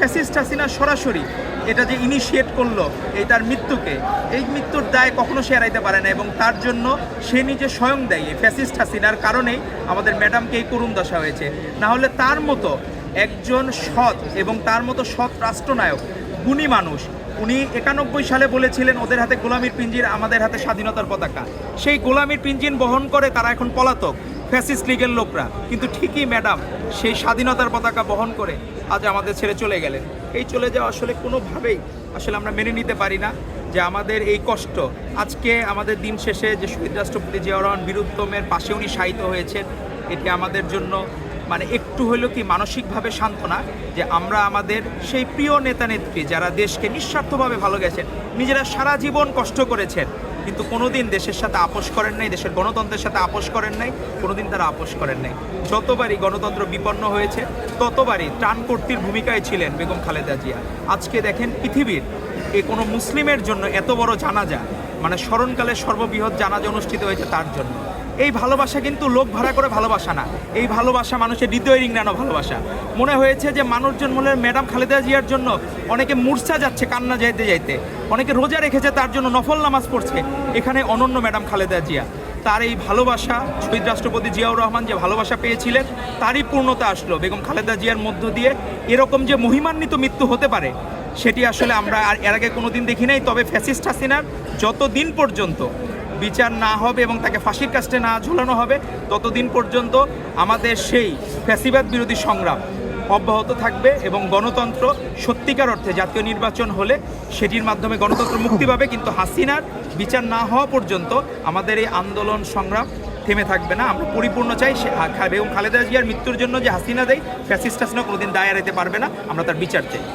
Fascist Hasina সরাসরি এটা যে ইনিশিয়েট করলো এটার মৃত্যুকে, এই মৃত্যুর দায় কখনো সে এড়াইতে পারে না, এবং তার জন্য সে নিজে স্বয়ং দায়ী। এই ফ্যাসিস্ট হাসিনার কারণেই আমাদের ম্যাডামকে এই করুণ দশা হয়েছে। না হলে তার মতো একজন সৎ এবং তার মতো সৎ রাষ্ট্রনায়ক, গুণী মানুষ, উনি 91 সালে বলেছিলেন ওদের হাতে গোলামির পিঞ্জির, আমাদের হাতে স্বাধীনতার পতাকা। সেই গোলামির পিঞ্জির বহন করে তারা এখন পলাতক ফ্যাসিস্ট লীগের লোকরা, কিন্তু ঠিকই ম্যাডাম সেই স্বাধীনতার পতাকা বহন করে আজ আমাদের ছেড়ে চলে গেলেন। এই চলে যাওয়া আসলে কোনোভাবেই আসলে আমরা মেনে নিতে পারি না যে আমাদের এই কষ্ট আজকে আমাদের দিন শেষে যে শহীদ রাষ্ট্রপতি জিয়াউর রহমান বীরুত্তমের পাশে উনি শায়িত হয়েছেন, এটি আমাদের জন্য মানে একটু হইলেও কি মানসিকভাবে সান্ত্বনা যে আমরা আমাদের সেই প্রিয় নেতা নেত্রী যারা দেশকে নিঃস্বার্থভাবে ভালোবেসেছেন, নিজেরা সারা জীবন কষ্ট করেছেন, কিন্তু কোনোদিন দেশের সাথে আপোষ করেন নাই, দেশের গণতন্ত্রের সাথে আপোষ করেন নাই, কোনোদিন তারা আপোষ করেন নাই। যতবারই গণতন্ত্র বিপন্ন হয়েছে ততবারই ত্রাণকর্ত্রীর ভূমিকায় ছিলেন বেগম খালেদা জিয়া। আজকে দেখেন পৃথিবীর কোনো মুসলিমের জন্য এত বড় জানাজা, মানে স্মরণকালে সর্ববৃহৎ জানাজা অনুষ্ঠিত হয়েছে তার জন্য। এই ভালোবাসা কিন্তু লোক ভাড়া করে ভালোবাসা না, এই ভালোবাসা মানুষের হৃদয় রিংড়ানো ভালোবাসা। মনে হয়েছে যে মানুষজন বলে ম্যাডাম খালেদা জিয়ার জন্য অনেকে মূর্ছা যাচ্ছে কান্না যাইতে যাইতে, অনেকে রোজা রেখেছে তার জন্য নফল নামাজ পড়ছে। এখানে অনন্য ম্যাডাম খালেদা জিয়া, তার এই ভালোবাসা, শহীদ রাষ্ট্রপতি জিয়াউর রহমান যে ভালোবাসা পেয়েছিলেন তারই পূর্ণতা আসলো বেগম খালেদা জিয়ার মধ্য দিয়ে। এরকম যে মহিমান্বিত মৃত্যু হতে পারে সেটি আসলে আমরা আর এর আগে কোনো দিন দেখি নাই। তবে ফ্যাসিস্ট হাসিনার যতদিন পর্যন্ত বিচার না হবে এবং তাকে ফাঁসির কাস্টে না ঝুলানো হবে ততদিন পর্যন্ত আমাদের সেই ফ্যাসিবাদ বিরোধী সংগ্রাম অব্যাহত থাকবে, এবং গণতন্ত্র সত্যিকার অর্থে জাতীয় নির্বাচন হলে সেটির মাধ্যমে গণতন্ত্র মুক্তি পাবে। কিন্তু হাসিনার বিচার না হওয়া পর্যন্ত আমাদের এই আন্দোলন সংগ্রাম থেমে থাকবে না। আমরা পরিপূর্ণ চাই বেগম খালেদা জিয়ার মৃত্যুর জন্য যে হাসিনা দেয়, ফ্যাসিস্ট হাসিনা কোনোদিন দায় এড়াইতে পারবে না। আমরা তার বিচার চাই।